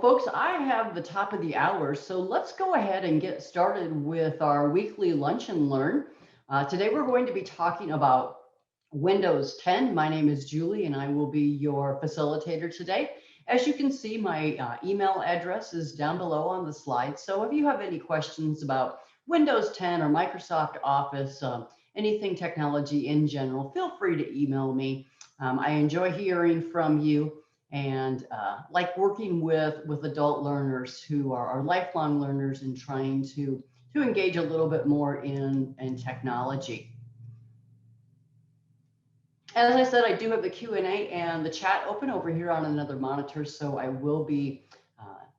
folks, I have the top of the hour, so let's go ahead and get started with our weekly Lunch and Learn. Today, we're going to be talking about Windows 10. My name is Julie, and I will be your facilitator today. As you can see, my email address is down below on the slide. So if you have any questions about Windows 10 or Microsoft Office, anything technology in general, feel free to email me. I enjoy hearing from you and like working with adult learners who are lifelong learners and trying to engage a little bit more in technology. As I said, I do have the Q&A and the chat open over here on another monitor, so I will be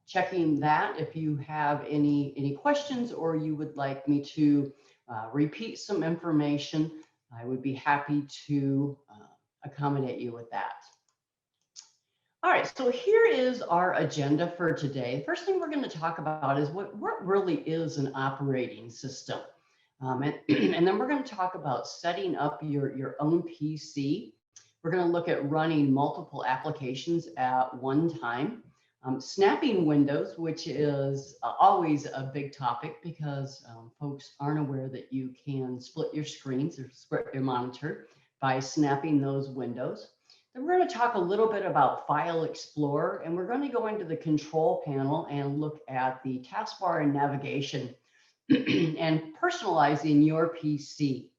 checking that. If you have any questions or you would like me to repeat some information, I would be happy to accommodate you with that. All right, so here is our agenda for today. The first thing we're going to talk about is what really is an operating system. And then we're going to talk about setting up your own PC. We're going to look at running multiple applications at one time. Snapping windows, which is always a big topic because folks aren't aware that you can split your screens or split your monitor by snapping those windows. Then we're going to talk a little bit about File Explorer, and we're going to go into the control panel and look at the taskbar and navigation and personalizing your PC.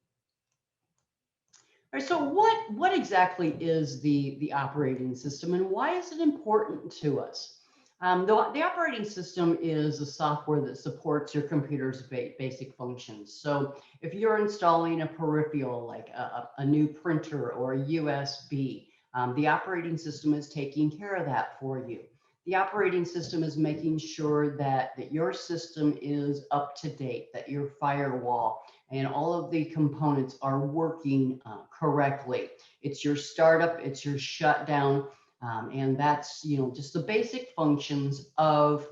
All right, so what exactly is the operating system and why is it important to us? The operating system is a software that supports your computer's basic functions. So if you're installing a peripheral like a new printer or a USB, the operating system is taking care of that for you. The operating system is making sure that your system is up to date, that your firewall and all of the components are working correctly. It's your startup, it's your shutdown, and that's just the basic functions of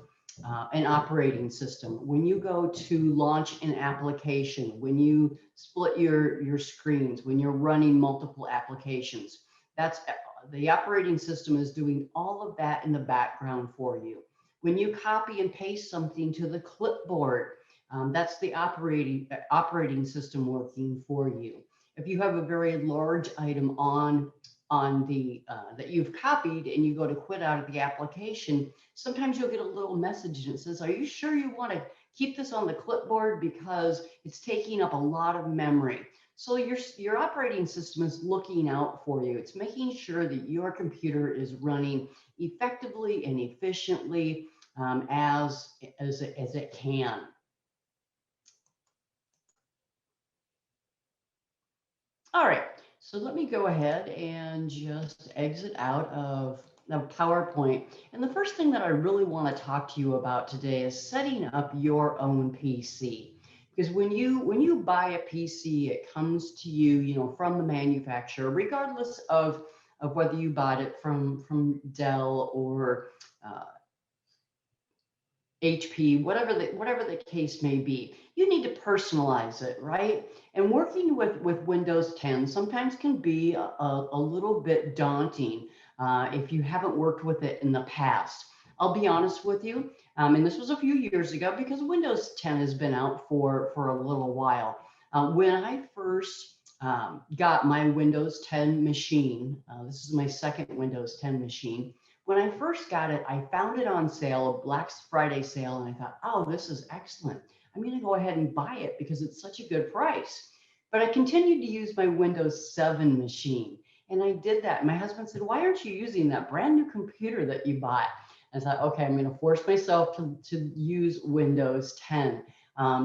an operating system. When you go to launch an application, when you split your screens, when you're running multiple applications, that's the operating system is doing all of that in the background for you. When you copy and paste something to the clipboard, that's the operating system working for you. If you have a very large item on the that you've copied and you go to quit out of the application, sometimes you'll get a little message and it says, "Are you sure you want to keep this on the clipboard because it's taking up a lot of memory?" So your operating system is looking out for you. It's making sure that your computer is running effectively and efficiently as it can. All right, so let me go ahead and just exit out of PowerPoint. And the first thing that I really want to talk to you about today is setting up your own PC. Because when you buy a PC, it comes to you, from the manufacturer, regardless of whether you bought it from Dell or HP, whatever the case may be. You need to personalize it, right? And working with Windows 10 sometimes can be a little bit daunting if you haven't worked with it in the past. I'll be honest with you, and this was a few years ago because Windows 10 has been out for a little while. When I first got my Windows 10 machine, this is my second Windows 10 machine. When I first got it, I found it on sale, a Black Friday sale, and I thought, oh, this is excellent. I'm going to go ahead and buy it because it's such a good price. But I continued to use my Windows 7 machine, and I did that. My husband said, why aren't you using that brand new computer that you bought? I thought, okay, I'm going to force myself to use Windows 10.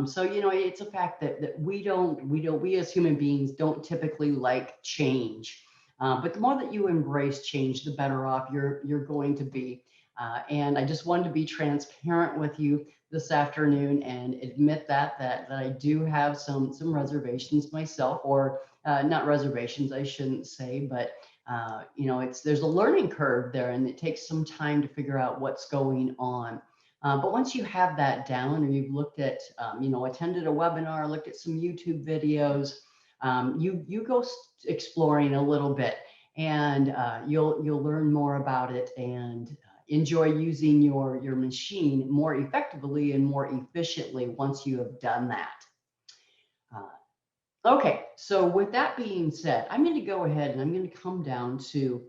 So, it's a fact that we as human beings don't typically like change. But the more that you embrace change, the better off you're going to be. And I just wanted to be transparent with you this afternoon and admit that I do have some reservations myself, or not reservations, I shouldn't say, but there's a learning curve there, and it takes some time to figure out what's going on. But once you have that down, or you've looked at, attended a webinar, looked at some YouTube videos, you go exploring a little bit, and you'll learn more about it, and enjoy using your machine more effectively and more efficiently once you have done that. Okay, so with that being said, I'm going to go ahead and I'm going to come down to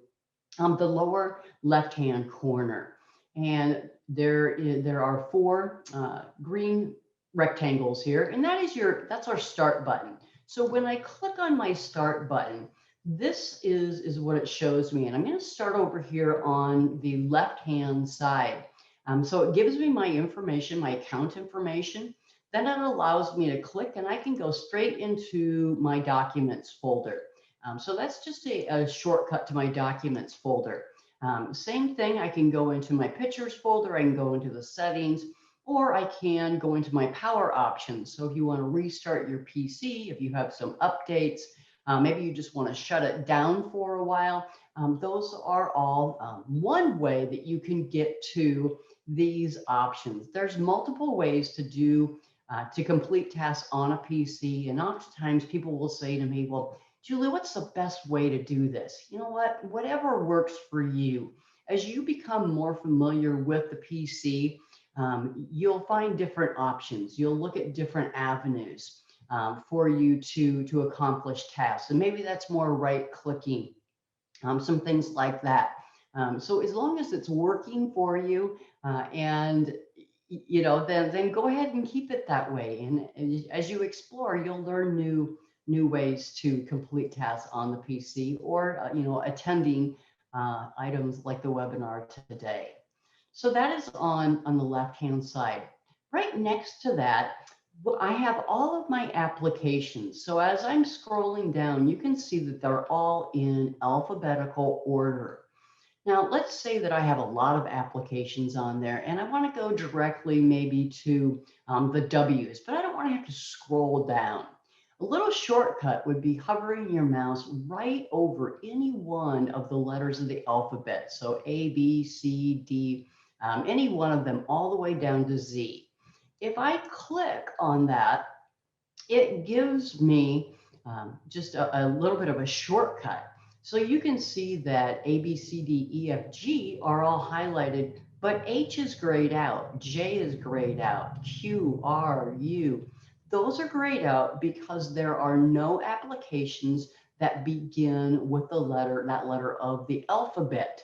the lower left-hand corner. And there are four green rectangles here, and that's our start button. So when I click on my start button, this is what it shows me. And I'm going to start over here on the left-hand side. So it gives me my information, my account information. Then it allows me to click and I can go straight into my documents folder. So that's just a shortcut to my documents folder. Same thing, I can go into my pictures folder, I can go into the settings, or I can go into my power options. So if you want to restart your PC, if you have some updates, maybe you just want to shut it down for a while, those are all one way that you can get to these options. There's multiple ways to do to complete tasks on a PC, and oftentimes people will say to me, well, Julie, what's the best way to do this? You know what? Whatever works for you. As you become more familiar with the PC, you'll find different options. You'll look at different avenues for you to accomplish tasks. And maybe that's more right clicking, some things like that. So as long as it's working for you and then go ahead and keep it that way. And as you explore, you'll learn new ways to complete tasks on the PC or attending items like the webinar today. So that is on the left-hand side. Right next to that, I have all of my applications. So as I'm scrolling down, you can see that they're all in alphabetical order. Now, let's say that I have a lot of applications on there and I want to go directly maybe to the W's, but I don't want to have to scroll down. A little shortcut would be hovering your mouse right over any one of the letters of the alphabet. So A, B, C, D, any one of them all the way down to Z. If I click on that, it gives me just a little bit of a shortcut. So you can see that A, B, C, D, E, F, G are all highlighted, but H is grayed out, J is grayed out, Q, R, U. Those are grayed out because there are no applications that begin with that letter of the alphabet.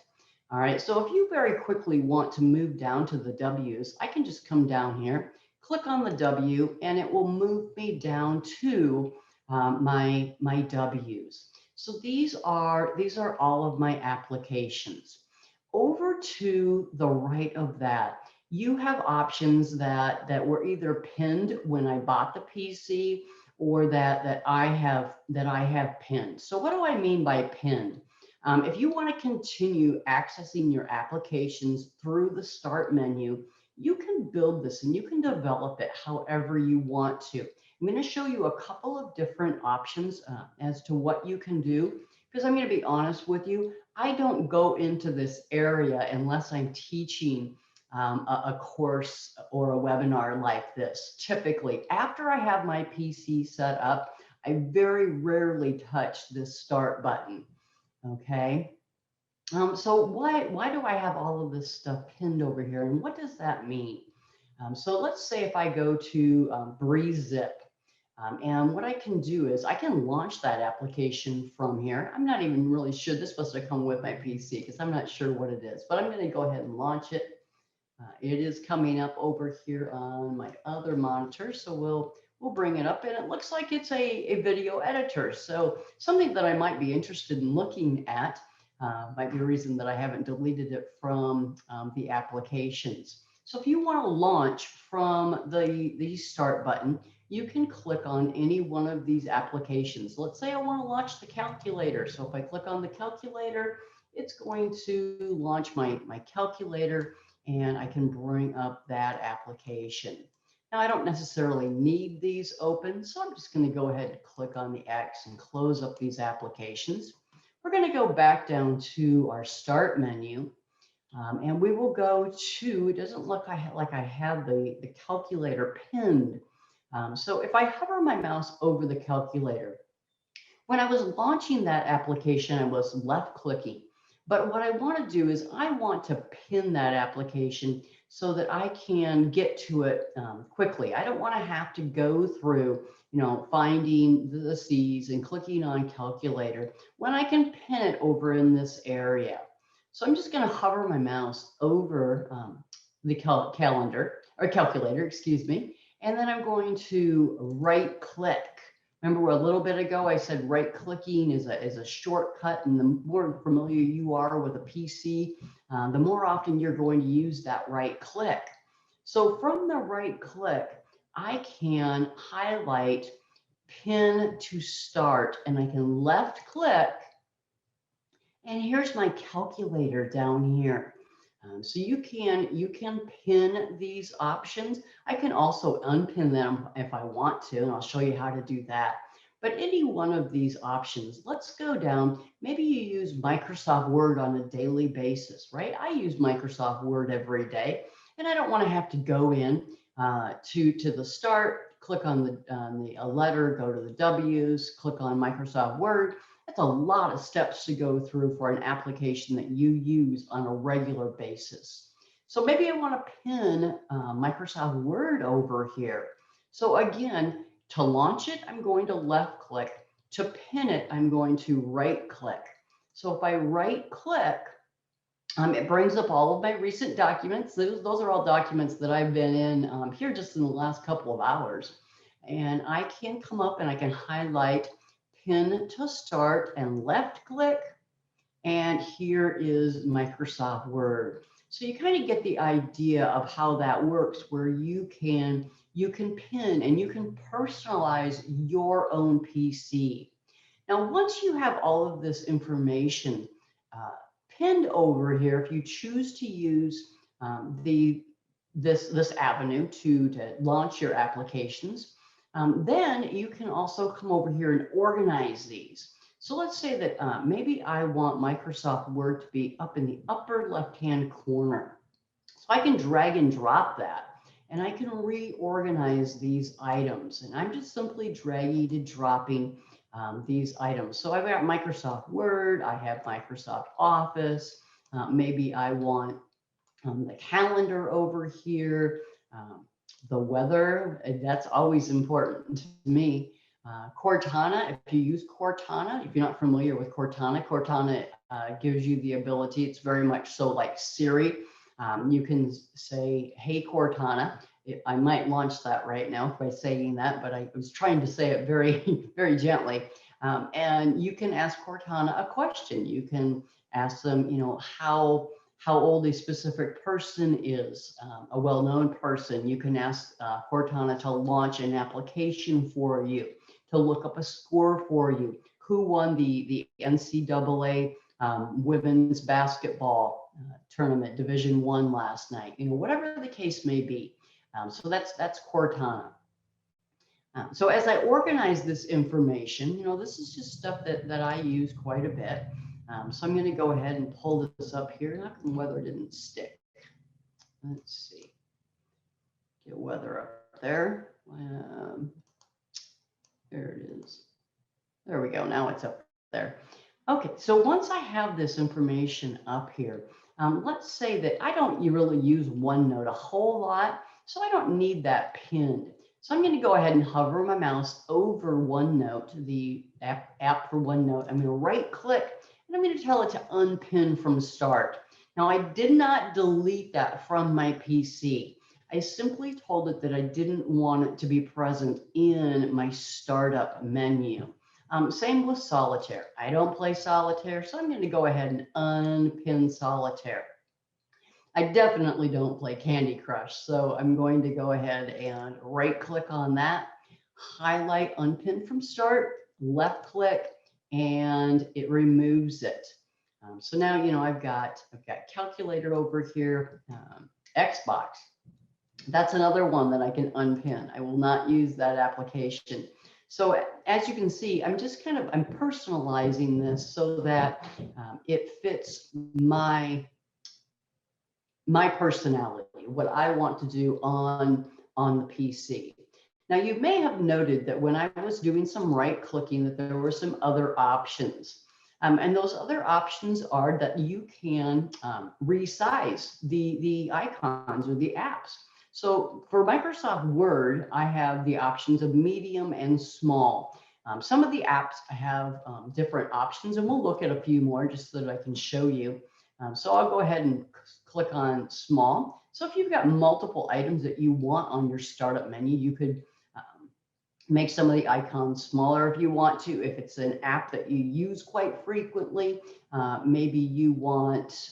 All right, so if you very quickly want to move down to the W's, I can just come down here, click on the W, and it will move me down to my W's. So these are all of my applications. Over to the right of that, you have options that were either pinned when I bought the PC or that I have pinned. So what do I mean by pinned? If you want to continue accessing your applications through the Start menu, you can build this and you can develop it however you want to. I'm going to show you a couple of different options as to what you can do, because I'm going to be honest with you, I don't go into this area unless I'm teaching a course or a webinar like this. Typically, after I have my PC set up, I very rarely touch this Start button. Okay. So why do I have all of this stuff pinned over here, and what does that mean? So let's say if I go to BreezeZip, and what I can do is I can launch that application from here. I'm not even really sure this must have come with my PC because I'm not sure what it is, but I'm going to go ahead and launch it. It is coming up over here on my other monitor, so we'll bring it up, and it looks like it's a video editor. So something that I might be interested in looking at. Might be a reason that I haven't deleted it from the applications. So if you want to launch from the Start button, you can click on any one of these applications. Let's say I want to launch the calculator. So if I click on the calculator, it's going to launch my calculator, and I can bring up that application. Now, I don't necessarily need these open, so I'm just going to go ahead and click on the X and close up these applications. We're going to go back down to our Start menu, and we will go to, it doesn't look like I have the calculator pinned. So if I hover my mouse over the calculator, when I was launching that application, I was left clicking. But what I want to do is I want to pin that application so that I can get to it quickly. I don't want to have to go through, finding the C's and clicking on calculator when I can pin it over in this area. So I'm just going to hover my mouse over the calendar or calculator, excuse me, and then I'm going to right click. Remember a little bit ago, I said right clicking is a shortcut, and the more familiar you are with a PC, the more often you're going to use that right click. So from the right click, I can highlight pin to start, and I can left click, and here's my calculator down here. So you can pin these options. I can also unpin them if I want to, and I'll show you how to do that. But any one of these options, let's go down. Maybe you use Microsoft Word on a daily basis, right? I use Microsoft Word every day, and I don't want to have to go in to the start, click on a letter, go to the W's, click on Microsoft Word. That's a lot of steps to go through for an application that you use on a regular basis. So maybe I want to pin Microsoft Word over here. So again, to launch it, I'm going to left click. To pin it, I'm going to right click. So if I right click, it brings up all of my recent documents. Those are all documents that I've been in here just in the last couple of hours. And I can come up and I can highlight pin to start and left click. And here is Microsoft Word. So you kind of get the idea of how that works, where you can pin and you can personalize your own PC. Now, once you have all of this information pinned over here, if you choose to use this avenue to launch your applications, then you can also come over here and organize these. So let's say that maybe I want Microsoft Word to be up in the upper left-hand corner. So I can drag and drop that, and I can reorganize these items. And I'm just simply dragging and dropping these items. So I've got Microsoft Word, I have Microsoft Office, maybe I want the calendar over here, the weather, that's always important to me. Cortana, if you use Cortana, if you're not familiar with Cortana, Cortana gives you the ability, it's very much so like Siri. You can say, hey, Cortana. I might launch that right now by saying that, but I was trying to say it very, very gently. And you can ask Cortana a question. You can ask them, how old a specific person is, a well-known person. You can ask Cortana to launch an application for you, to look up a score for you. Who won the NCAA women's basketball tournament, Division I last night? Whatever the case may be. So that's Cortana. So as I organize this information, this is just stuff that I use quite a bit. So I'm going to go ahead and pull this up here. How come weather didn't stick? Let's see. Get weather up there. There it is. There we go. Now it's up there. Okay, so once I have this information up here, let's say that I don't really use OneNote a whole lot, so I don't need that pinned. So I'm going to go ahead and hover my mouse over OneNote, the app for OneNote. I'm going to right click, and I'm going to tell it to unpin from start. Now, I did not delete that from my PC. I simply told it that I didn't want it to be present in my startup menu. Same with solitaire. I don't play solitaire, so I'm going to go ahead and unpin solitaire. I definitely don't play Candy Crush, so I'm going to go ahead and right click on that, highlight unpin from start, left click, and it removes it. So now, I've got calculator over here, Xbox. That's another one that I can unpin. I will not use that application. So as you can see, I'm personalizing this so that it fits my personality, what I want to do on the PC. Now, you may have noted that when I was doing some right clicking that there were some other options. And those other options are that you can resize the icons or the apps. So for Microsoft Word, I have the options of medium and small. Some of the apps have different options, and we'll look at a few more just so that I can show you. So I'll go ahead and click on small. So if you've got multiple items that you want on your startup menu, you could make some of the icons smaller if you want to. If it's an app that you use quite frequently, maybe you want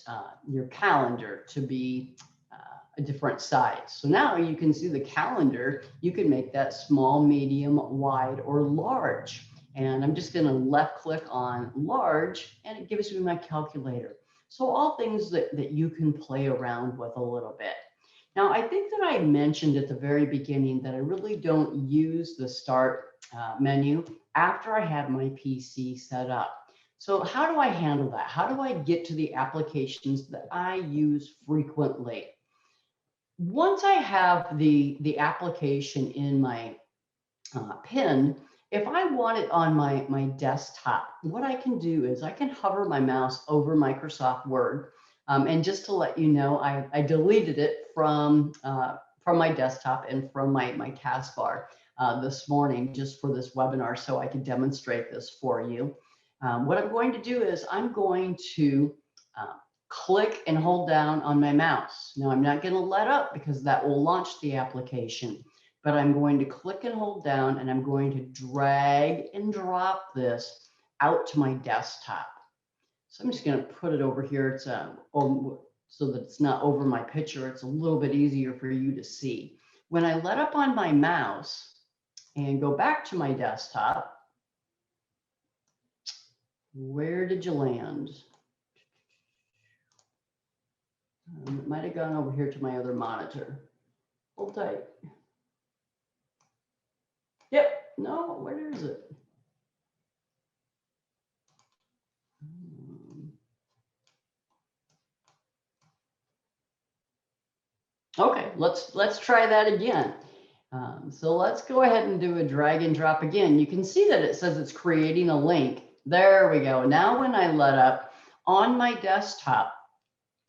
your calendar to be a different size. So now you can see the calendar. You can make that small, medium, wide, or large. And I'm just going to left click on large, and it gives me my calculator. So all things that you can play around with a little bit. Now, I think that I mentioned at the very beginning that I really don't use the start menu after I have my PC set up. So how do I handle that? How do I get to the applications that I use frequently? Once I have the application in my pinned, if I want it on my desktop, what I can do is I can hover my mouse over Microsoft Word. And just to let you know, I deleted it from my desktop and from my taskbar this morning just for this webinar so I could demonstrate this for you. What I'm going to do is I'm going to click and hold down on my mouse. Now I'm not going to let up because that will launch the application, but I'm going to click and hold down, and I'm going to drag and drop this out to my desktop. So I'm just going to put it over here. It's so that it's not over my picture. It's a little bit easier for you to see. When I let up on my mouse and go back to my desktop, where did you land? It might have gone over here to my other monitor. Hold tight. Yep. No, where is it? Okay, let's try that again. So let's go ahead and do a drag and drop again. You can see that it says it's creating a link. There we go. Now when I let up on my desktop,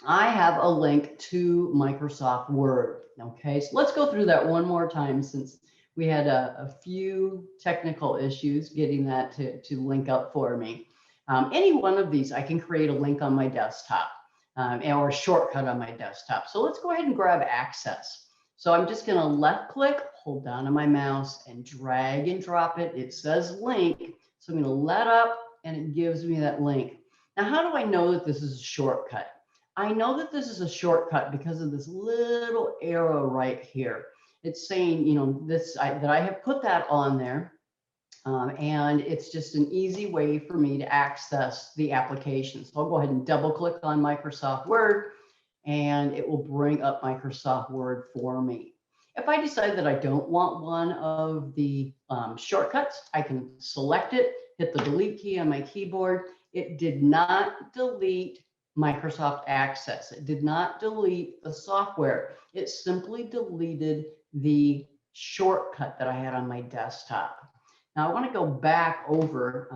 I have a link to Microsoft Word. Okay, so let's go through that one more time since we had a few technical issues getting that to link up for me. Any one of these, I can create a link on my desktop or a shortcut on my desktop. So let's go ahead and grab access. So I'm just going to left click, hold down on my mouse, and drag and drop it. It says link. So I'm going to let up, and it gives me that link. Now, how do I know that this is a shortcut? I know that this is a shortcut because of this little arrow right here. It's saying, you know, that I have put that on there. And it's just an easy way for me to access the application. So I'll go ahead and double click on Microsoft Word, and it will bring up Microsoft Word for me. If I decide that I don't want one of the shortcuts, I can select it, hit the delete key on my keyboard. It did not delete Microsoft Access. It did not delete the software. It simply deleted the shortcut that I had on my desktop. Now I want to go back over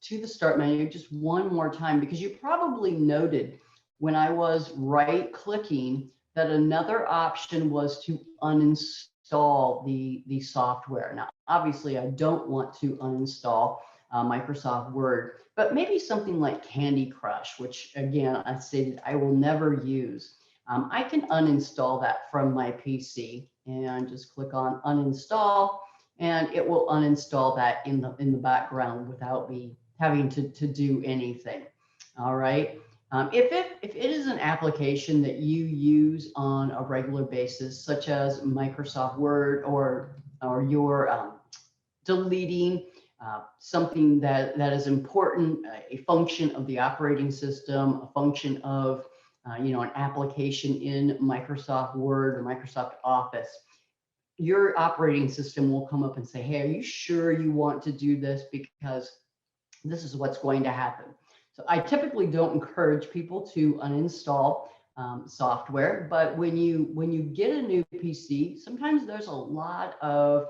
to the start menu just one more time, because you probably noted when I was right clicking that another option was to uninstall the software. Now, obviously I don't want to uninstall Microsoft Word, but maybe something like Candy Crush, which again, I stated I will never use. I can uninstall that from my PC and just click on uninstall, and it will uninstall that in the background without me having to do anything. All right. If it is an application that you use on a regular basis, such as Microsoft Word, or you're deleting something that is important, a function of the operating system, a function of you know, an application in Microsoft Word or Microsoft Office, your operating system will come up and say, hey, are you sure you want to do this? Because this is what's going to happen. So I typically don't encourage people to uninstall software, but when you get a new PC, sometimes there's a lot of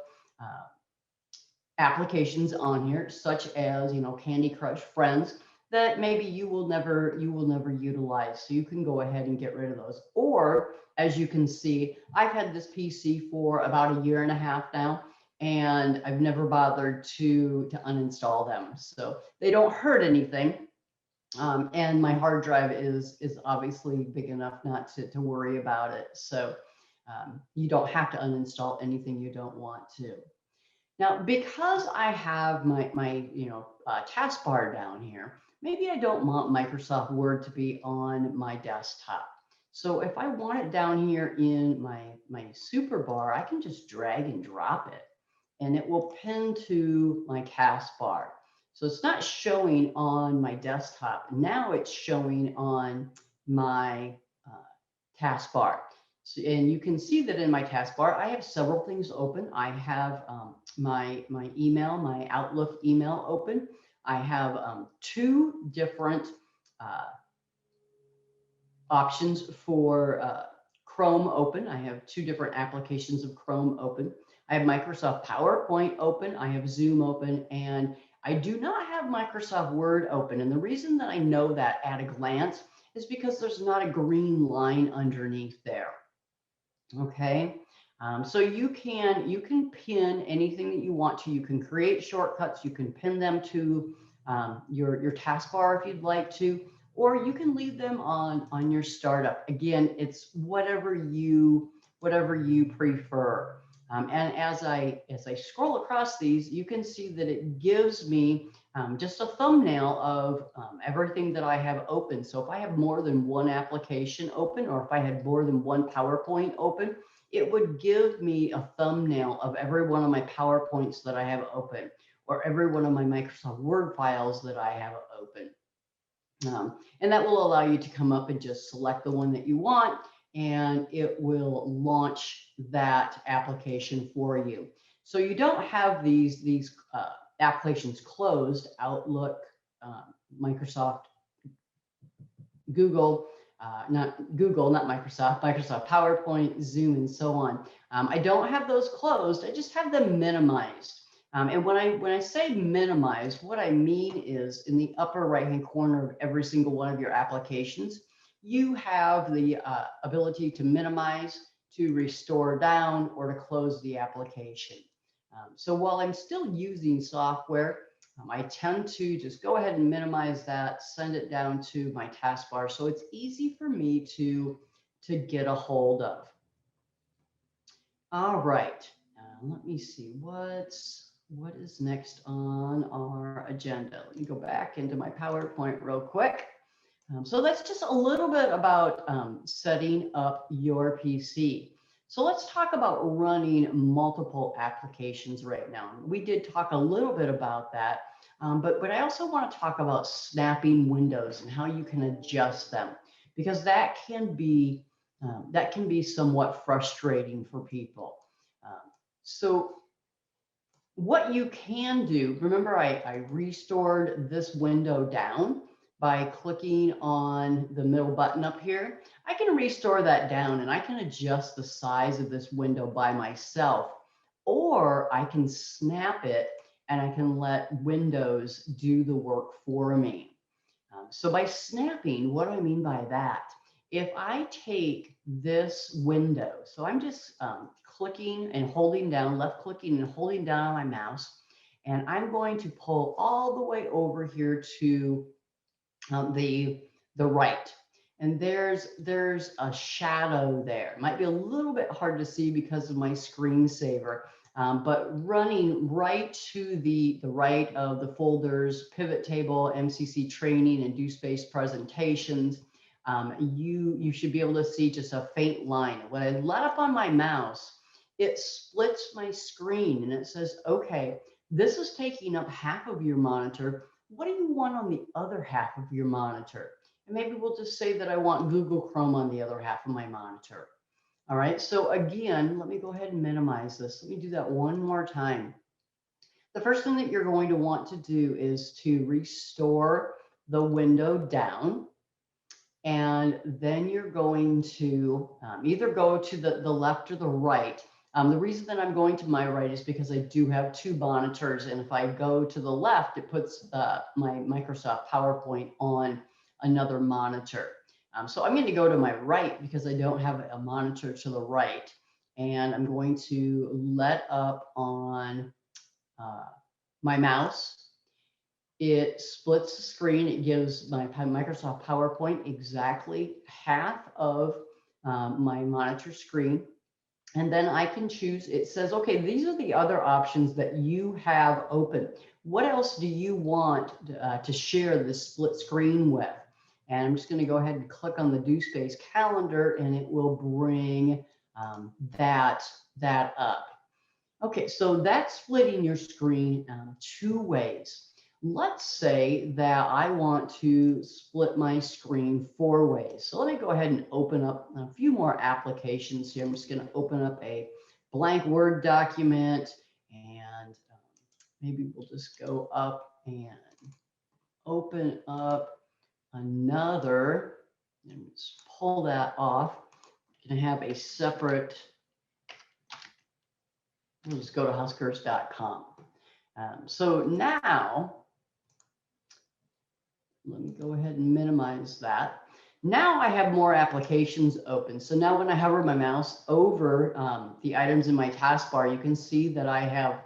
applications on here, such as, you know, Candy Crush Friends. that maybe you will never utilize. So you can go ahead and get rid of those. Or as you can see, I've had this PC for about a year and a half now, and I've never bothered to uninstall them. So they don't hurt anything. And my hard drive is obviously big enough not to worry about it. So you don't have to uninstall anything you don't want to. Now, because I have my taskbar down here, maybe I don't want Microsoft Word to be on my desktop. So if I want it down here in my super bar, I can just drag and drop it, and it will pin to my taskbar. So it's not showing on my desktop. Now it's showing on my taskbar. So, and you can see that in my taskbar, I have several things open. I have my email, my Outlook email open. I have two different options for Chrome open. I have two different applications of Chrome open. I have Microsoft PowerPoint open. I have Zoom open, and I do not have Microsoft Word open. And the reason that I know that at a glance is because there's not a green line underneath there. Okay, so you can pin anything that you want to. You can create shortcuts. You can pin them to your taskbar if you'd like to, or you can leave them on your startup. Again, it's whatever you prefer. And as I scroll across these, you can see that it gives me just a thumbnail of everything that I have open. So if I have more than one application open, or if I had more than one PowerPoint open, it would give me a thumbnail of every one of my PowerPoints that I have open, or every one of my Microsoft Word files that I have open. And that will allow you to come up and just select the one that you want, and it will launch that application for you. So you don't have these applications closed: Outlook, Microsoft, Google, not Microsoft, Microsoft PowerPoint, Zoom, and so on. I don't have those closed. I just have them minimized. And when I say minimized, what I mean is in the upper right-hand corner of every single one of your applications, you have the ability to minimize, to restore down, or to close the application. So while I'm still using software, I tend to just go ahead and minimize that, send it down to my taskbar, so it's easy for me to get a hold of. All right, let me see what is next on our agenda. Let me go back into my PowerPoint real quick. So that's just a little bit about setting up your PC. So let's talk about running multiple applications right now. We did talk a little bit about that, but I also want to talk about snapping windows and how you can adjust them, because that can be somewhat frustrating for people. So what you can do, remember I restored this window down by clicking on the middle button up here. I can restore that down, and I can adjust the size of this window by myself, or I can snap it and I can let Windows do the work for me. So by snapping, what do I mean by that? If I take this window, so I'm just clicking and holding down, left clicking and holding down on my mouse, and I'm going to pull all the way over here to the right. And there's a shadow there. It might be a little bit hard to see because of my screensaver, but running right to the right of the folders, pivot table, MCC training, and do space presentations, you should be able to see just a faint line. When I let up on my mouse, it splits my screen and it says, okay, this is taking up half of your monitor. What do you want on the other half of your monitor? And maybe we'll just say that I want Google Chrome on the other half of my monitor. All right, so again, let me go ahead and minimize this. Let me do that one more time. The first thing that you're going to want to do is to restore the window down. And then you're going to either go to the left or the right. The reason that I'm going to my right is because I do have two monitors, and if I go to the left, it puts my Microsoft PowerPoint on another monitor. So I'm going to go to my right because I don't have a monitor to the right, and I'm going to let up on my mouse. It splits the screen. It gives my Microsoft PowerPoint exactly half of my monitor screen. And then I can choose, it says, okay, these are the other options that you have open. What else do you want to share this split screen with? And I'm just going to go ahead and click on the Do Space calendar, and it will bring that up. Okay, so that's splitting your screen two ways. Let's say that I want to split my screen four ways. So let me go ahead and open up a few more applications here. I'm just going to open up a blank Word document, and maybe we'll just go up and open up another, and just pull that off. I'm going to have a separate, we'll just go to huskers.com. So now, let me go ahead and minimize that. Now I have more applications open. So now when I hover my mouse over the items in my taskbar, you can see that I have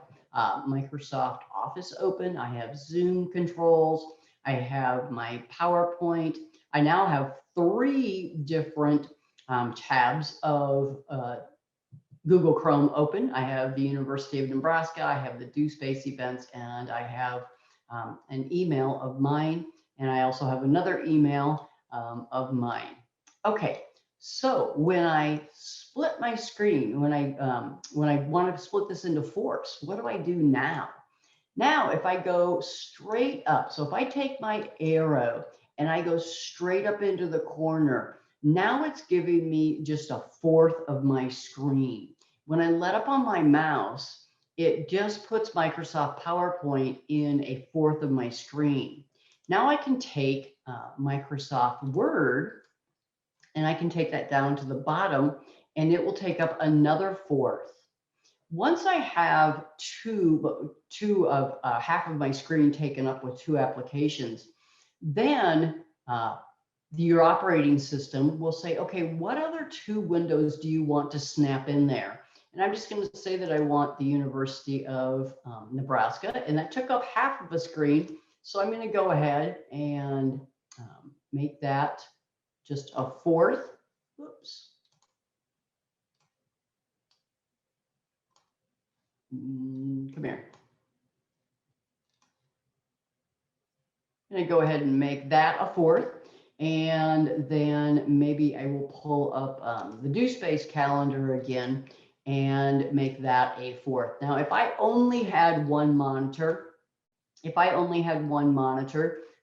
Microsoft Office open. I have Zoom controls. I have my PowerPoint. I now have three different tabs of Google Chrome open. I have the University of Nebraska, I have the Do Space events, and I have an email of mine, and I also have another email of mine. Okay, so when I split my screen, when I want to split this into fours, what do I do now? Now, if I go straight up, so if I take my arrow and I go straight up into the corner, now it's giving me just a fourth of my screen. When I let up on my mouse, it just puts Microsoft PowerPoint in a fourth of my screen. Now I can take Microsoft Word, and I can take that down to the bottom, and it will take up another fourth. Once I have two of half of my screen taken up with two applications, then your operating system will say, okay, what other two windows do you want to snap in there? And I'm just going to say that I want the University of Nebraska, and that took up half of a screen. So I'm going to go ahead and make that just a fourth. Whoops. Come here. I'm going to go ahead and make that a fourth. And then maybe I will pull up the Do Space calendar again and make that a fourth. Now, if I only had one monitor,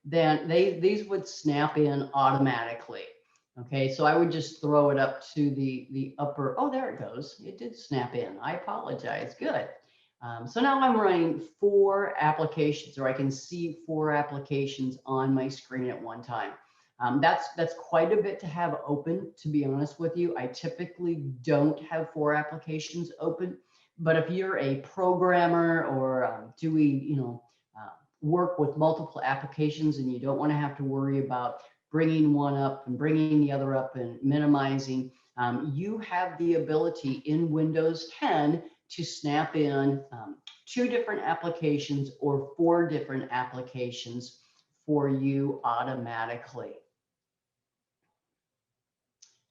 then these would snap in automatically. Okay, so I would just throw it up to the upper. Oh, there it goes. It did snap in. I apologize. Good. So now I'm running four applications, or I can see four applications on my screen at one time. That's quite a bit to have open, to be honest with you. I typically don't have four applications open, but if you're a programmer or doing, work with multiple applications and you don't want to have to worry about bringing one up and bringing the other up and minimizing, you have the ability in Windows 10 to snap in two different applications or four different applications for you automatically.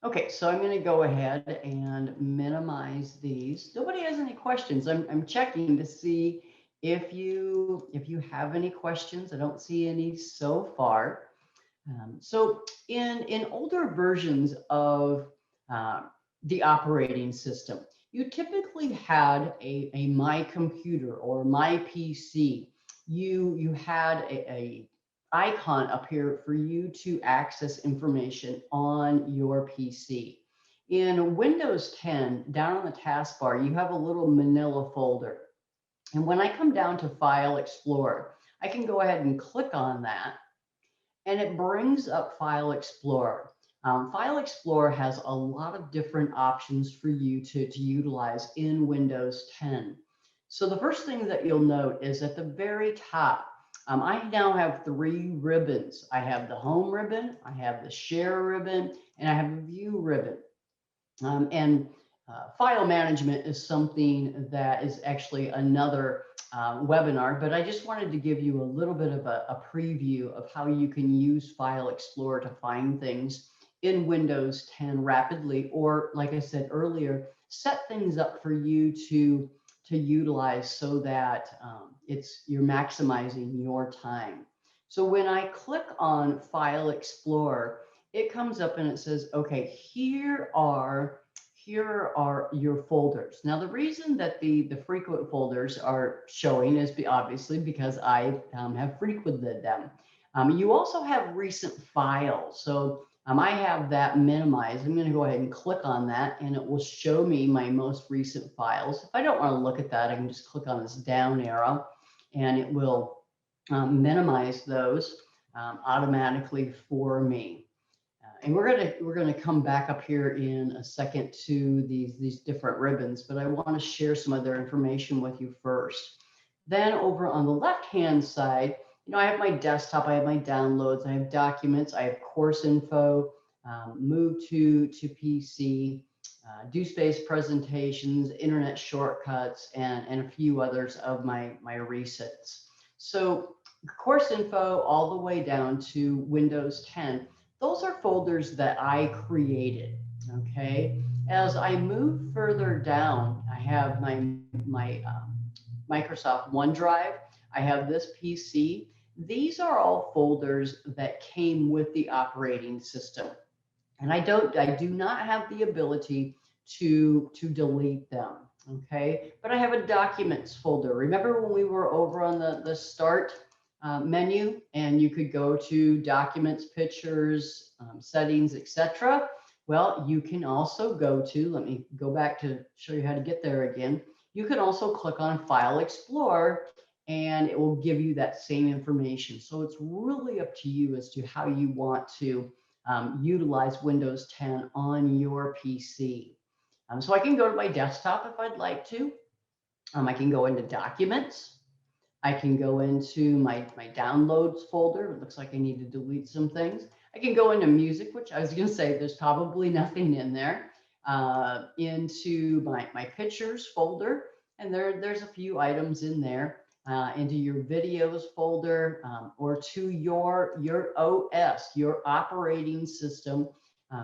Okay, so I'm going to go ahead and minimize these. Nobody has any questions. I'm checking to see if you have any questions. I don't see any so far. So in older versions of the operating system, you typically had a My Computer or My PC. You had a icon up here for you to access information on your PC. In Windows 10, down on the taskbar, you have a little manila folder. And when I come down to File Explorer, I can go ahead and click on that, and it brings up File Explorer. File Explorer has a lot of different options for you to utilize in Windows 10. So the first thing that you'll note is at the very top, I now have 3 ribbons. I have the Home ribbon, I have the Share ribbon, and I have a View ribbon. File management is something that is actually another webinar, but I just wanted to give you a little bit of a preview of how you can use File Explorer to find things in Windows 10 rapidly, or like I said earlier, set things up for you to utilize so that you're maximizing your time. So when I click on File Explorer, it comes up and it says, okay, here are your folders. Now, the reason that the frequent folders are showing is obviously because I have frequented them. You also have recent files. So I have that minimized. I'm going to go ahead and click on that, and it will show me my most recent files. If I don't want to look at that, I can just click on this down arrow, and it will minimize those automatically for me. And we're gonna come back up here in a second to these different ribbons, but I want to share some other information with you first. Then over on the left-hand side, I have my desktop, I have my downloads, I have documents, I have course info, move to PC, do space presentations, internet shortcuts, and a few others of my recents. So course info all the way down to Windows 10. Those are folders that I created, okay? As I move further down, I have my Microsoft OneDrive. I have this PC. These are all folders that came with the operating system. And I do not have the ability to delete them, okay? But I have a documents folder. Remember when we were over on the start menu, and you could go to documents, pictures, settings, etc. Well, you can also go to, let me go back to show you how to get there again. You can also click on File Explorer, and it will give you that same information. So it's really up to you as to how you want to utilize Windows 10 on your PC. So I can go to my desktop if I'd like to. I can go into Documents. I can go into my downloads folder. It looks like I need to delete some things. I can go into music, which I was going to say there's probably nothing in there. Into my pictures folder, and there's a few items in there. Into your videos folder, or to your OS, your operating system,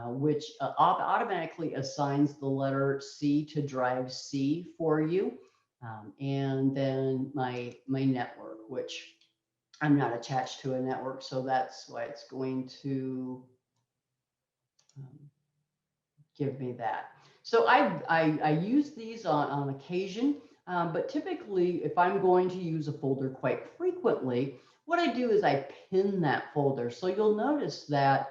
which automatically assigns the letter C to drive C for you. And then my network, which I'm not attached to a network, so that's why it's going to give me that. So I use these on occasion, but typically if I'm going to use a folder quite frequently, what I do is I pin that folder. So you'll notice that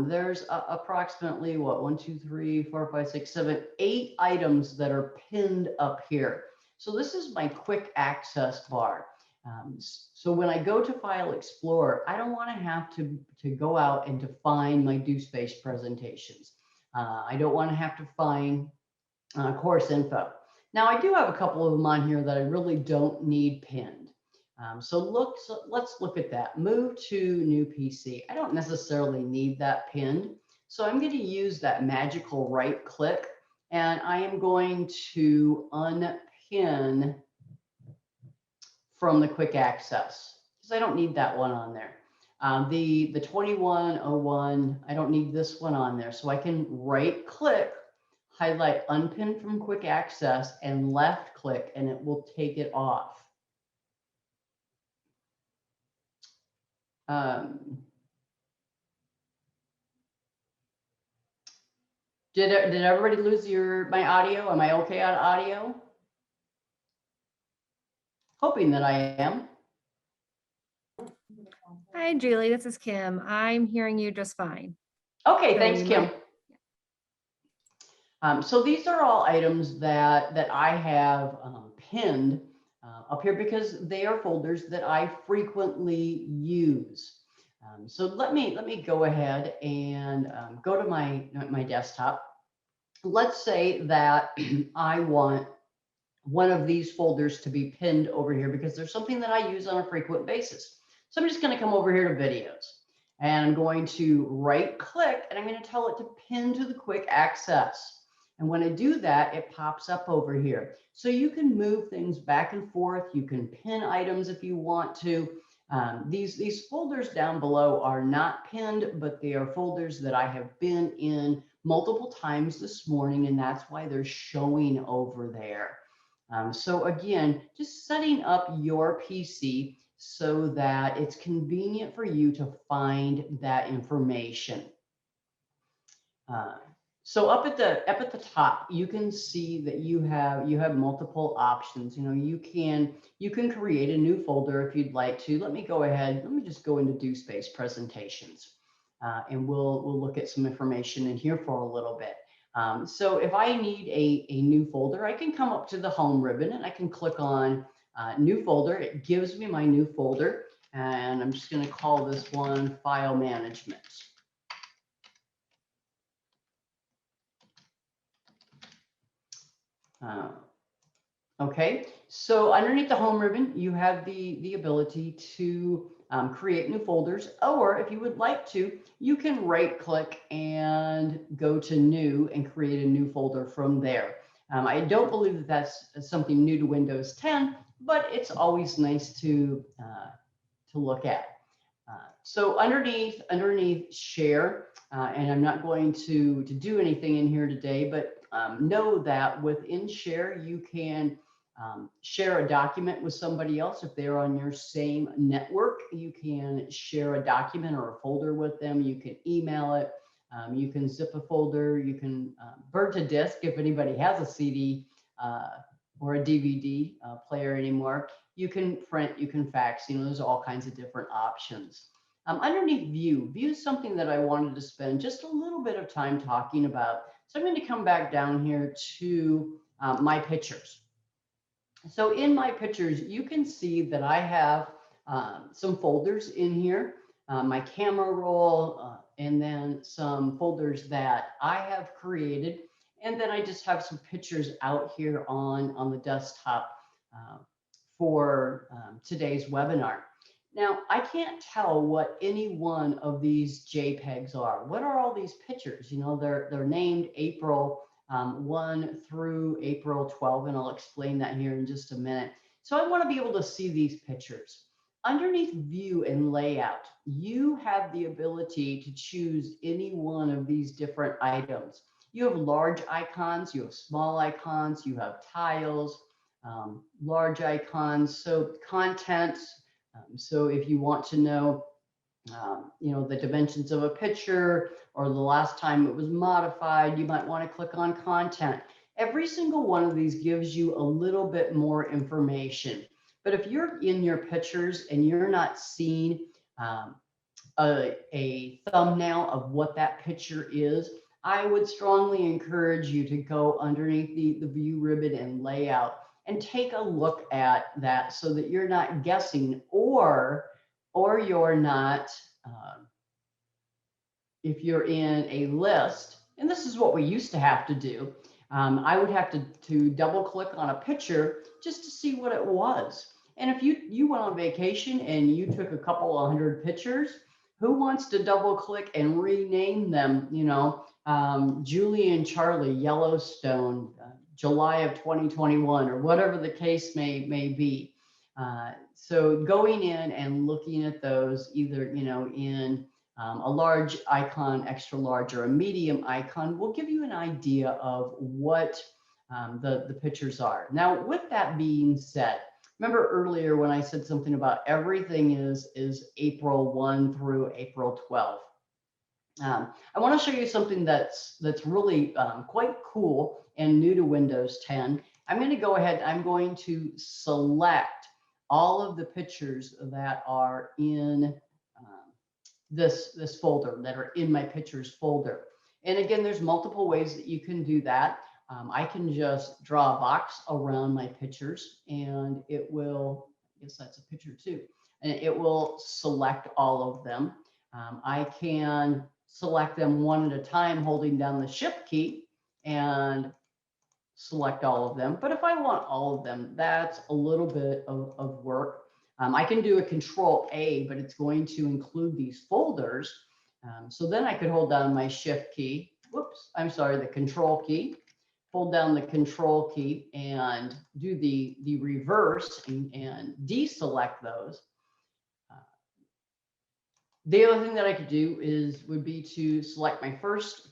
there's approximately, what, 1, 2, 3, 4, 5, 6, 7, 8 items that are pinned up here. So this is my quick access bar. So when I go to File Explorer, I don't want to have to go out and to find my do space presentations. I don't want to have to find course info. Now I do have a couple of them on here that I really don't need pinned. So let's look at that. Move to new PC. I don't necessarily need that pinned. So I'm going to use that magical right click, and I am going to unpin from the quick access because I don't need that one on there. The 2101, I don't need this one on there. So I can right click, highlight unpin from quick access, and left click, and it will take it off. Did everybody lose my audio? Am I okay on audio? Hoping that I am. Hi, Julie. This is Kim. I'm hearing you just fine. Okay, thanks, Kim. So these are all items that I have pinned up here because they are folders that I frequently use. So let me go ahead and go to my desktop. Let's say that I want one of these folders to be pinned over here because there's something that I use on a frequent basis. So I'm just going to come over here to videos and I'm going to right click and I'm going to tell it to pin to the quick access. And when I do that, it pops up over here. So you can move things back and forth. You can pin items if you want to. These folders down below are not pinned, but they are folders that I have been in multiple times this morning, and that's why they're showing over there. So again, just setting up your PC so that it's convenient for you to find that information. So up at the top, you can see that you have multiple options. You know, you can create a new folder if you'd like to. Let me go ahead. Let me just go into Do Space Presentations, and we'll look at some information in here for a little bit. So if I need a new folder, I can come up to the Home ribbon and I can click on New Folder. It gives me my new folder, and I'm just going to call this one File Management. Okay, so underneath the Home ribbon, you have the ability to create new folders, or if you would like to, you can right click and go to New and create a new folder from there. I don't believe that that's something new to Windows 10, but it's always nice to look at. So underneath Share, and I'm not going to do anything in here today, but know that within Share, you can share a document with somebody else. If they're on your same network, you can share a document or a folder with them. You can email it. You can zip a folder. You can burn to disk if anybody has a CD or a DVD player anymore. You can print, you can fax, you know, there's all kinds of different options. Underneath View is something that I wanted to spend just a little bit of time talking about. So I'm going to come back down here to My Pictures. So in My Pictures, you can see that I have some folders in here, my camera roll, and then some folders that I have created. And then I just have some pictures out here on the desktop for today's webinar. Now, I can't tell what any one of these JPEGs are. What are all these pictures? You know, they're named April 1 through April 12, and I'll explain that here in just a minute. So I want to be able to see these pictures. Underneath View and Layout, you have the ability to choose any one of these different items. You have large icons, you have small icons, you have tiles, large icons, so content. So if you want to know, you know, the dimensions of a picture or the last time it was modified, you might want to click on content. Every single one of these gives you a little bit more information. But if you're in your pictures and you're not seeing a thumbnail of what that picture is, I would strongly encourage you to go underneath the View ribbon and Layout and take a look at that so that you're not guessing or you're not, if you're in a list, and this is what we used to have to do, I would have to double click on a picture just to see what it was. And if you went on vacation and you took a couple of hundred pictures, who wants to double click and rename them? You know, Julie and Charlie, Yellowstone, July of 2021, or whatever the case may be. So going in and looking at those, either, you know, in a large icon, extra large, or a medium icon will give you an idea of what the pictures are. Now, with that being said, remember earlier when I said something about everything is April 1 through April 12. I want to show you something that's really quite cool and new to Windows 10. I'm going to go ahead, I'm going to select all of the pictures that are in this folder, that are in my pictures folder. And again, there's multiple ways that you can do that. I can just draw a box around my pictures and it will, I guess that's a picture too, and it will select all of them. I can select them one at a time, holding down the Shift key and select all of them. But if I want all of them, that's a little bit of work. I can do a Control A, but it's going to include these folders. So then I could hold down my Shift key. Whoops, I'm sorry, the Control key. Hold down the Control key and do the reverse and deselect those. The other thing that I could do would be to select my first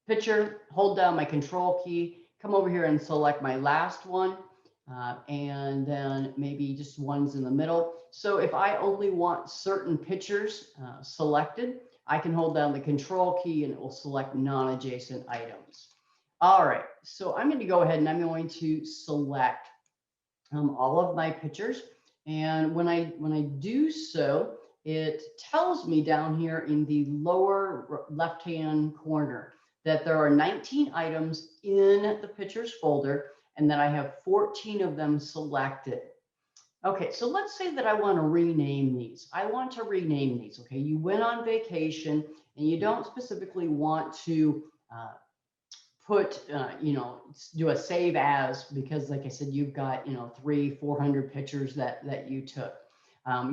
picture, hold down my Control key, come over here and select my last one, and then maybe just ones in the middle. So if I only want certain pictures selected, I can hold down the Control key and it will select non-adjacent items. All right, so I'm going to go ahead and I'm going to select all of my pictures. And when I do so, it tells me down here in the lower left-hand corner that there are 19 items in the pictures folder and that I have 14 of them selected. Okay, so let's say that I want to rename these. I want to rename these, okay? You went on vacation and you don't specifically want to put, do a save as, because like I said, you've got, 300-400 pictures that you took.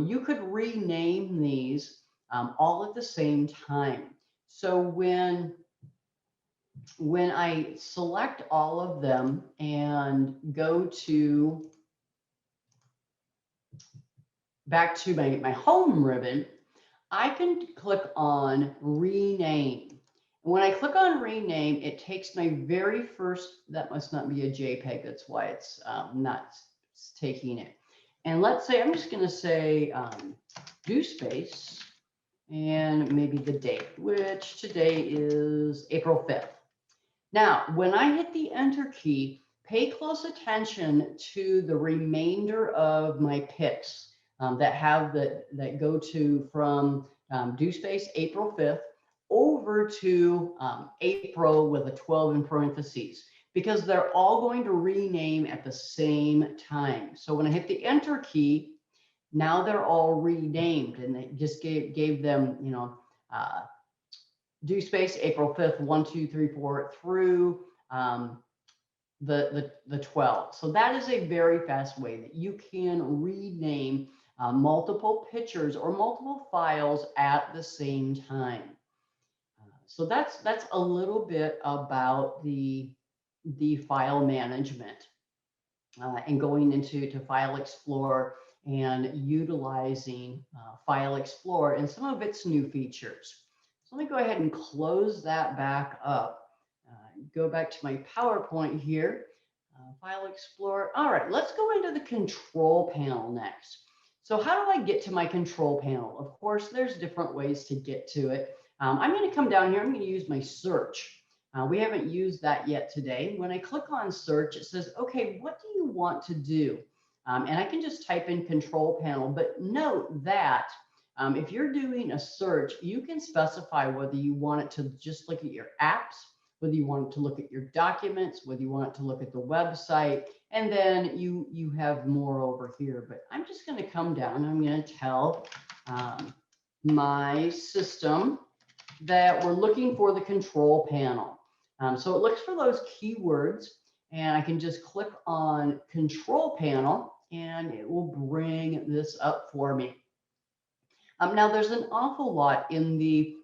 You could rename these all at the same time. So when I select all of them and go to back to my home ribbon, I can click on rename. When I click on rename, it takes my very first, that must not be a JPEG, that's why it's not taking it. And let's say, I'm just going to say do space and maybe the date, which today is April 5th. Now, when I hit the enter key, pay close attention to the remainder of my picks that go to from due space April 5th over to April with a 12 in parentheses, because they're all going to rename at the same time. So when I hit the enter key, now they're all renamed, and it just gave them, due space April 5th, 1, 2, 3, 4 through the 12. So that is a very fast way that you can rename multiple pictures or multiple files at the same time. So that's a little bit about the file management and going into File Explorer and utilizing File Explorer and some of its new features. So let me go ahead and close that back up. Go back to my PowerPoint here. File Explorer. All right, let's go into the control panel next. So how do I get to my control panel? Of course, there's different ways to get to it. I'm going to come down here. I'm going to use my search. We haven't used that yet today. When I click on search, it says, okay, what do you want to do? And I can just type in control panel, but note that if you're doing a search, you can specify whether you want it to just look at your apps, whether you want it to look at your documents, whether you want it to look at the website, and then you have more over here. But I'm just going to come down. I'm going to tell my system that we're looking for the control panel. So it looks for those keywords, and I can just click on control panel, and it will bring this up for me. Now there's an awful lot in the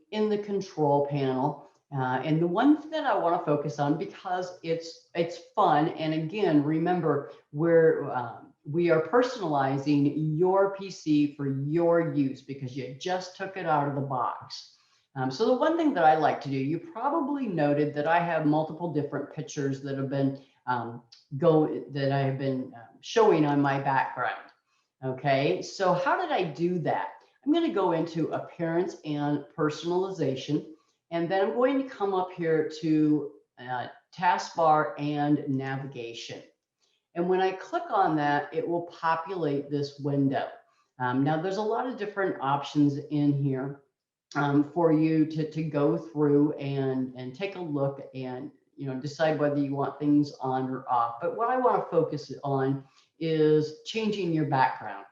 control panel, and the one that I want to focus on because it's fun. And again, remember, we are personalizing your PC for your use because you just took it out of the box. So the one thing that I like to do, you probably noted that I have multiple different pictures that have been showing on my background. Okay, so how did I do that? I'm going to go into Appearance and Personalization, and then I'm going to come up here to Taskbar and Navigation. And when I click on that, it will populate this window. Now, there's a lot of different options in here for you to go through and take a look and decide whether you want things on or off. But what I want to focus on is changing your background,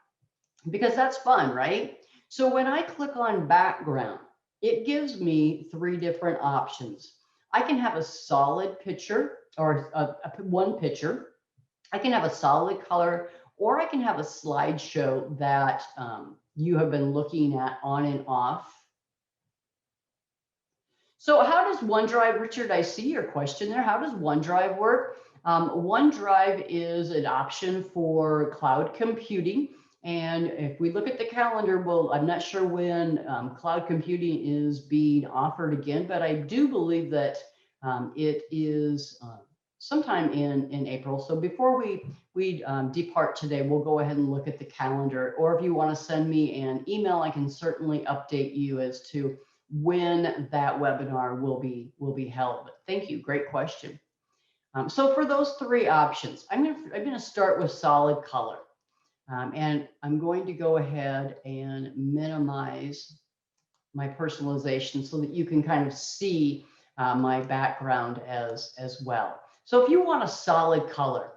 because that's fun, right? So when I click on background, it gives me three different options. I can have a solid picture or one picture. I can have a solid color, or I can have a slideshow that you have been looking at on and off. So how does OneDrive, Richard, I see your question there. How does OneDrive work? OneDrive is an option for cloud computing. And if we look at the calendar, well, I'm not sure when cloud computing is being offered again, but I do believe that it is sometime in April. So before we depart today, we'll go ahead and look at the calendar. Or if you want to send me an email, I can certainly update you as to when that webinar will be held. But thank you, great question. So for those three options, I'm going to start with solid color. And I'm going to go ahead and minimize my personalization so that you can kind of see my background as well. So if you want a solid color,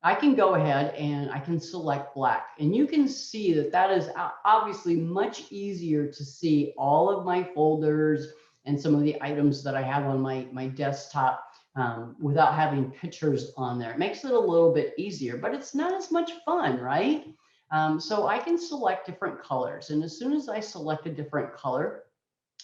I can go ahead and I can select black, and you can see that that is obviously much easier to see all of my folders and some of the items that I have on my desktop without having pictures on there. It makes it a little bit easier, but it's not as much fun, right? So I can select different colors, and as soon as I select a different color,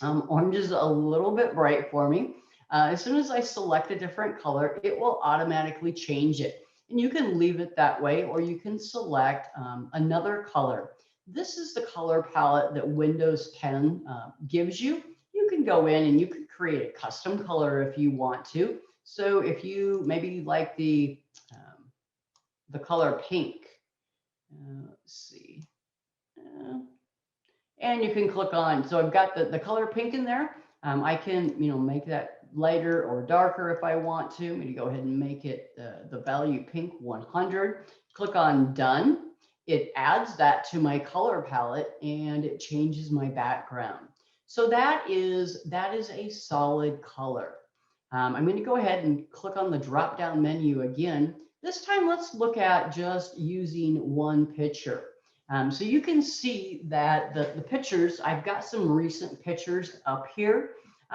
orange is a little bit bright for me. As soon as I select a different color, it will automatically change it. And you can leave it that way, or you can select another color. This is the color palette that Windows 10 gives you. You can go in and you can create a custom color if you want to. So if you maybe like the color pink, let's see. And you can click on, so I've got the color pink in there. I can, make that lighter or darker if I want to. Maybe go ahead and make it the value pink 100. Click on done. It adds that to my color palette and it changes my background. So that is a solid color. I'm going to go ahead and click on the drop down menu again. This time, let's look at just using one picture. So you can see that the pictures, I've got some recent pictures up here.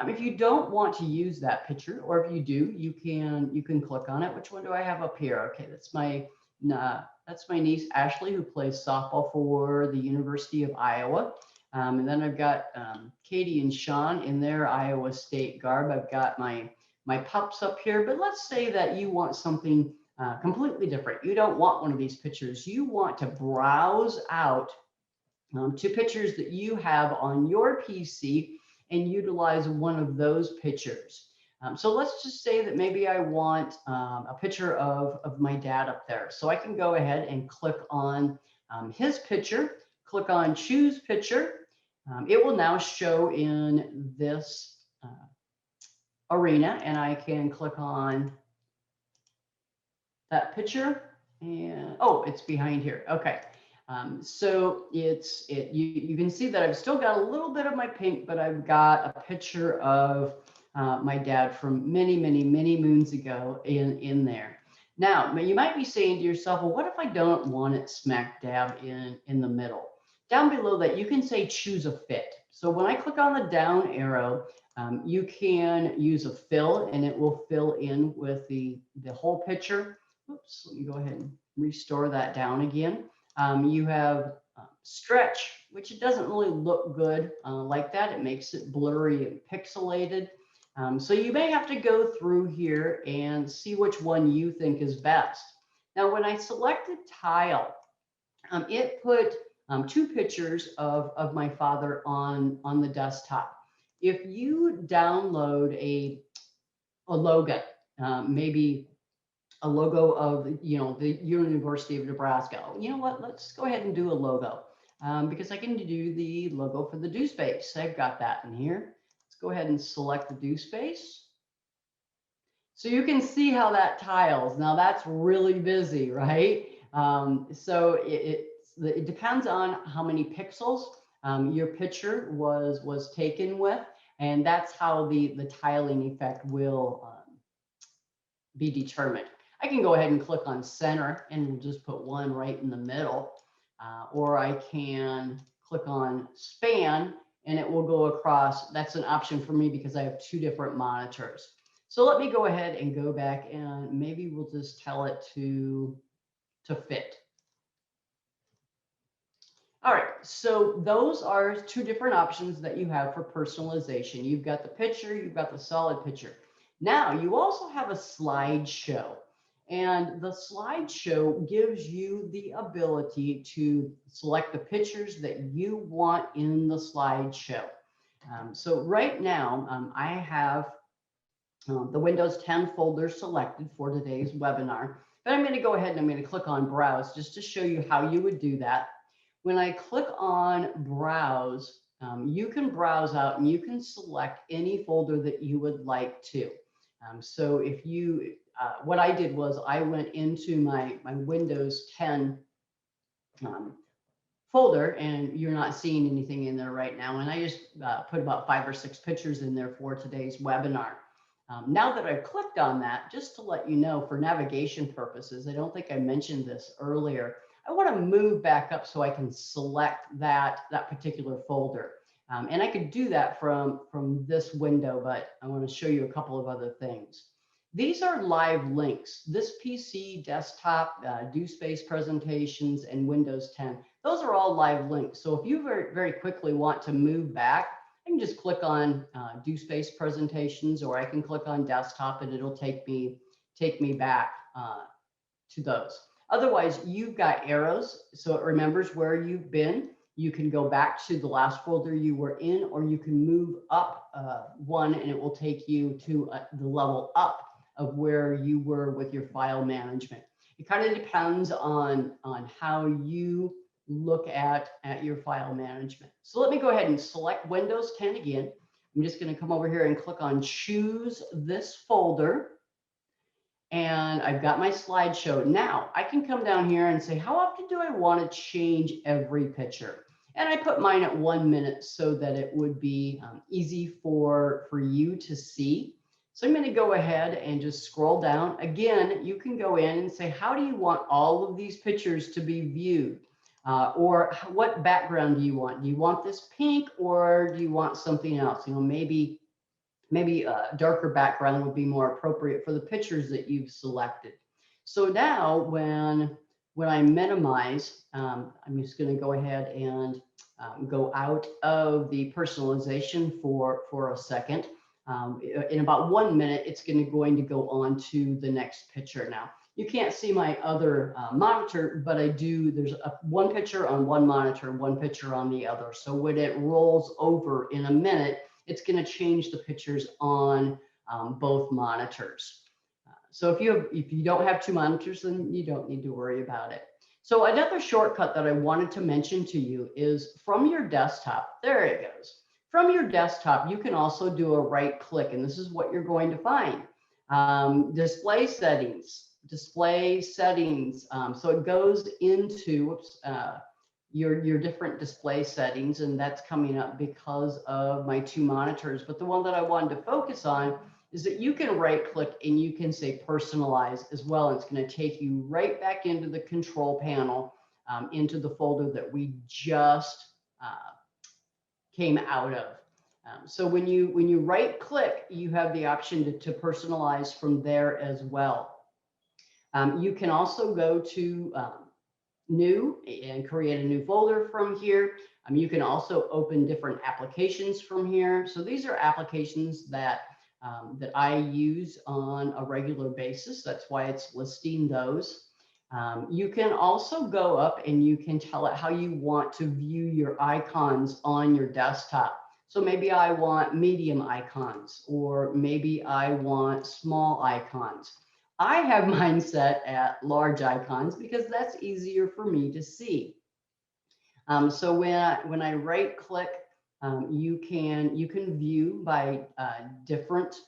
If you don't want to use that picture, or if you do, you can click on it. Which one do I have up here? Okay, that's my niece Ashley, who plays softball for the University of Iowa. And then I've got Katie and Sean in their Iowa State garb. I've got my pups up here. But let's say that you want something completely different. You don't want one of these pictures. You want to browse out to pictures that you have on your PC and utilize one of those pictures. So let's just say that maybe I want a picture of my dad up there. So I can go ahead and click on his picture, click on choose picture. It will now show in this arena, and I can click on that picture, and it's behind here. Okay, so you can see that I've still got a little bit of my pink, but I've got a picture of my dad from many moons ago in there. Now you might be saying to yourself, well, what if I don't want it smack dab in the middle? Down below that, you can say choose a fit. So when I click on the down arrow, you can use a fill, and it will fill in with the whole picture. Oops, let me go ahead and restore that down again. You have stretch, which it doesn't really look good like that. It makes it blurry and pixelated. So you may have to go through here and see which one you think is best. Now, when I selected tile, it put two pictures of my father on the desktop. If you download a logo, maybe a logo of the University of Nebraska. You know what? Let's go ahead and do a logo because I can do the logo for the do space. I've got that in here. Let's go ahead and select the do space. So you can see how that tiles. Now that's really busy, right? So it depends on how many pixels your picture was taken with, and that's how the tiling effect will be determined. I can go ahead and click on center and we'll just put one right in the middle, or I can click on span, and it will go across. That's an option for me because I have two different monitors. So let me go ahead and go back, and maybe we'll just tell it to fit. All right, so those are two different options that you have for personalization. You've got the picture, you've got the solid picture. Now you also have a slideshow, and the slideshow gives you the ability to select the pictures that you want in the slideshow. So right now I have the Windows 10 folder selected for today's webinar, but I'm going to go ahead and I'm going to click on browse just to show you how you would do that. When I click on browse, you can browse out and you can select any folder that you would like to. So if you, what I did was I went into my Windows 10 folder, and you're not seeing anything in there right now. And I just put about 5 or 6 pictures in there for today's webinar. Now that I've clicked on that, just to let you know, for navigation purposes, I don't think I mentioned this earlier, I want to move back up so I can select that particular folder. And I could do that from this window, but I want to show you a couple of other things. These are live links. This PC, desktop, DoSpace presentations, and Windows 10, those are all live links. So if you very quickly want to move back, I can just click on DoSpace presentations, or I can click on desktop and it'll take me back to those. Otherwise, you've got arrows, so it remembers where you've been. You can go back to the last folder you were in, or you can move up one and it will take you to the level up of where you were with your file management. It kind of depends on how you look at your file management. So let me go ahead and select Windows 10 again. I'm just going to come over here and click on choose this folder. And I've got my slideshow. Now I can come down here and say, how often do I want to change every picture? And I put mine at 1 minute so that it would be easy for you to see. So I'm going to go ahead and just scroll down. Again, you can go in and say, how do you want all of these pictures to be viewed? Or what background do you want? Do you want this pink, or do you want something else? You know, maybe a darker background would be more appropriate for the pictures that you've selected. So now when I minimize, I'm just going to go ahead and go out of the personalization for a second. In about 1 minute, it's going to go on to the next picture. Now, you can't see my other monitor, but I do. There's one picture on one monitor, one picture on the other. So when it rolls over in a minute, it's going to change the pictures on both monitors. So if you don't have two monitors, then you don't need to worry about it. So another shortcut that I wanted to mention to you is from your desktop. There it goes. From your desktop, you can also do a right click, and this is what you're going to find. Display settings. So it goes into your different display settings, and that's coming up because of my two monitors. But the one that I wanted to focus on is that you can right click and you can say personalize as well. It's going to take you right back into the control panel, into the folder that we just came out of. So when you right click, you have the option to personalize from there as well. You can also go to new and create a new folder from here. You can also open different applications from here. So these are applications that I use on a regular basis. That's why it's listing those. You can also go up and you can tell it how you want to view your icons on your desktop. So maybe I want medium icons, or maybe I want small icons. I have mine set at large icons because that's easier for me to see. So when I right click, you can view by different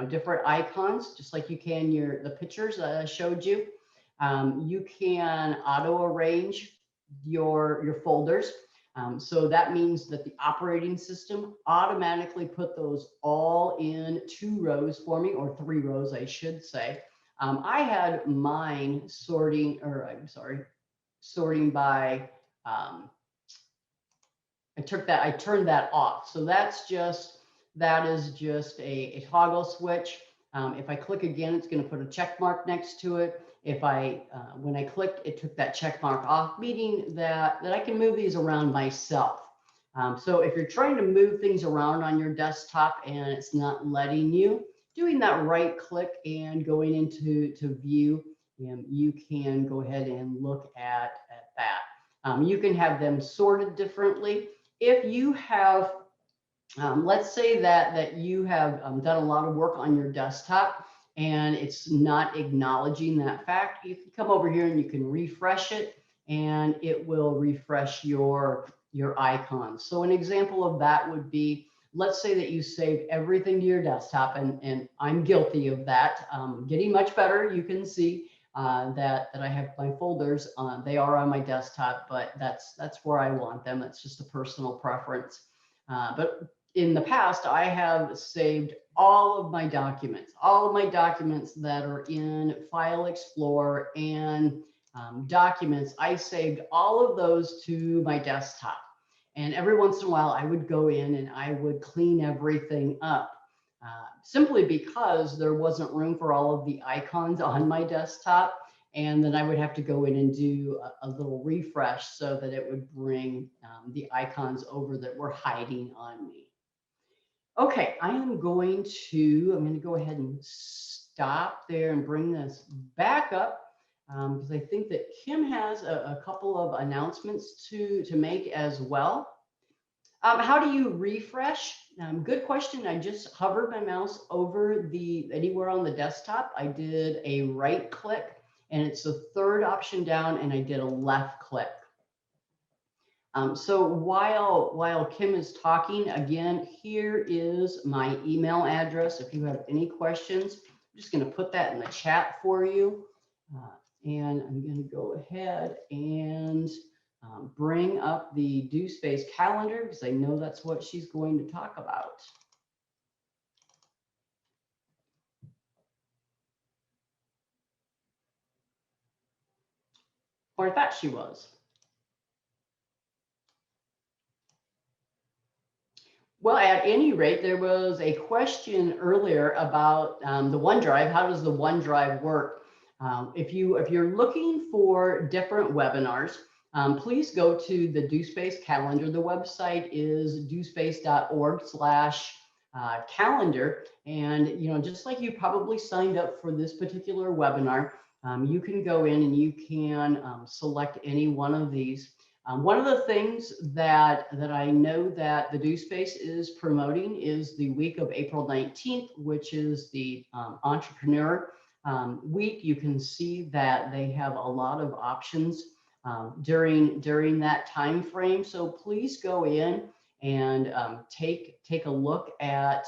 different icons, just like you can the pictures that I showed you. You can auto arrange your folders. So that means that the operating system automatically put those all in 2 rows for me, or 3 rows, I should say. I had mine sorting by I turned that off. So that is just a toggle switch. If I click again, it's going to put a check mark next to it. If when I clicked, it took that check mark off, meaning that I can move these around myself. So if you're trying to move things around on your desktop and it's not letting you, doing that right click and going into view, you can go ahead and look at that. You can have them sorted differently. If you have, let's say that you have done a lot of work on your desktop and it's not acknowledging that fact, you can come over here and you can refresh it and it will refresh your icons. So an example of that would be, let's say that you saved everything to your desktop, and I'm guilty of that. Getting much better. You can see that I have my folders on, they are on my desktop, but that's where I want them. It's just a personal preference. But in the past, I have saved all of my documents that are in File Explorer and documents. I saved all of those to my desktop. And every once in a while, I would go in and I would clean everything up. Simply because there wasn't room for all of the icons on my desktop. And then I would have to go in and do a little refresh so that it would bring the icons over that were hiding on me. Okay, I'm going to go ahead and stop there and bring this back up because I think that Kim has a couple of announcements to make as well. How do you refresh? Good question. I just hovered my mouse over anywhere on the desktop. I did a right click and it's the third option down, and I did a left click. So while Kim is talking, again, here is my email address. If you have any questions, I'm just going to put that in the chat for you. And I'm going to go ahead and bring up the due space calendar because I know that's what she's going to talk about. Or I thought she was. Well, at any rate, there was a question earlier about the OneDrive. How does the OneDrive work? If you're looking for different webinars, please go to the DoSpace calendar. The website is dospace.org/calendar. And just like you probably signed up for this particular webinar, you can go in and you can select any one of these. One of the things that I know that the DoSpace is promoting is the week of April 19th, which is the entrepreneur week. You can see that they have a lot of options during that time frame. So please go in and take a look at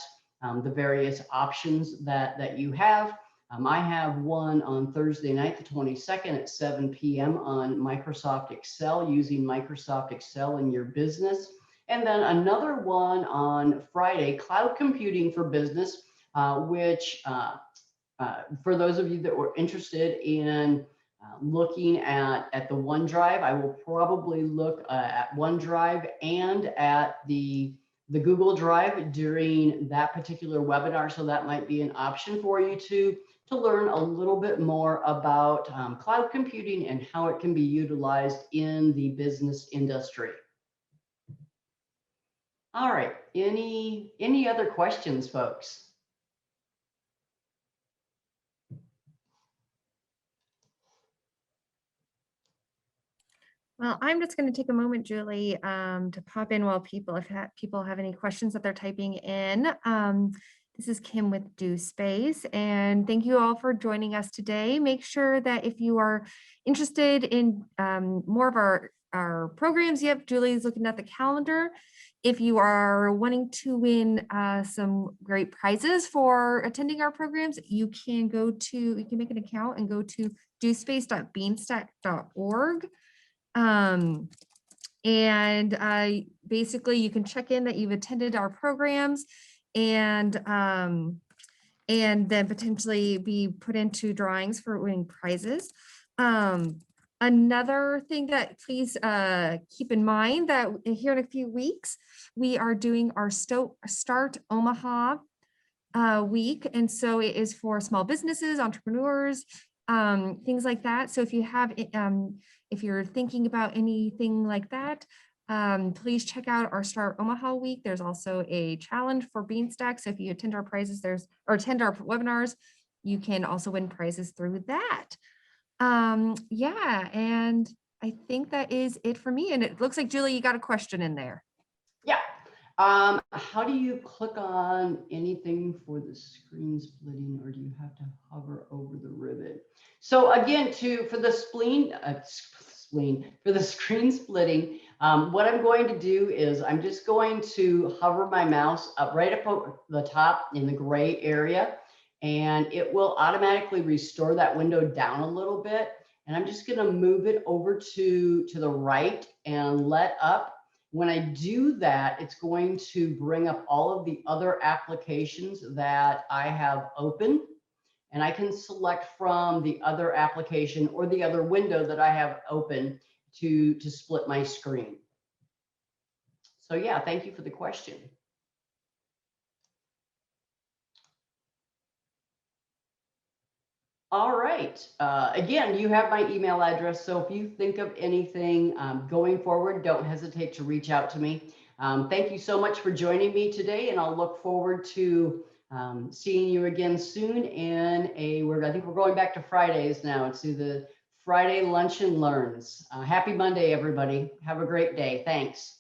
the various options that you have. I have one on Thursday night, the 22nd at 7 p.m. on Microsoft Excel, using Microsoft Excel in your business. And then another one on Friday, cloud computing for business, which for those of you that were interested in looking at the OneDrive, I will probably look at OneDrive and at the Google Drive during that particular webinar. So that might be an option for you to learn a little bit more about cloud computing and how it can be utilized in the business industry. All right, any other questions, folks? Well, I'm just going to take a moment, Julie, to pop in while people have any questions that they're typing in. This is Kim with DoSpace, and thank you all for joining us today. Make sure that if you are interested in more of our programs, yep, Julie's looking at the calendar. If you are wanting to win some great prizes for attending our programs, you can make an account and go to dospace.beanstack.org. Basically you can check in that you've attended our programs and then potentially be put into drawings for winning prizes. Another thing that please keep in mind that here in a few weeks, we are doing our Start Omaha week. And so it is for small businesses, entrepreneurs, things like that. So if you have, if you're thinking about anything like that, please check out our Start Omaha week. There's also a challenge for Beanstack. So if you attend our prizes, or attend our webinars, you can also win prizes through that. Yeah, and I think that is it for me. And it looks like Julie, you got a question in there. Yeah. How do you click on anything for the screen splitting, or do you have to hover over the ribbon? So again, for the for the screen splitting, what I'm going to do is I'm just going to hover my mouse up right up over the top in the gray area, and it will automatically restore that window down a little bit. And I'm just going to move it over to the right and let up. When I do that, it's going to bring up all of the other applications that I have open, and I can select from the other application or the other window that I have open to split my screen. So yeah, thank you for the question. All right. Again, you have my email address. So if you think of anything going forward, don't hesitate to reach out to me. Thank you so much for joining me today, and I'll look forward to seeing you again soon in I think we're going back to Fridays now, to the Friday Lunch and Learns. Happy Monday, everybody. Have a great day. Thanks.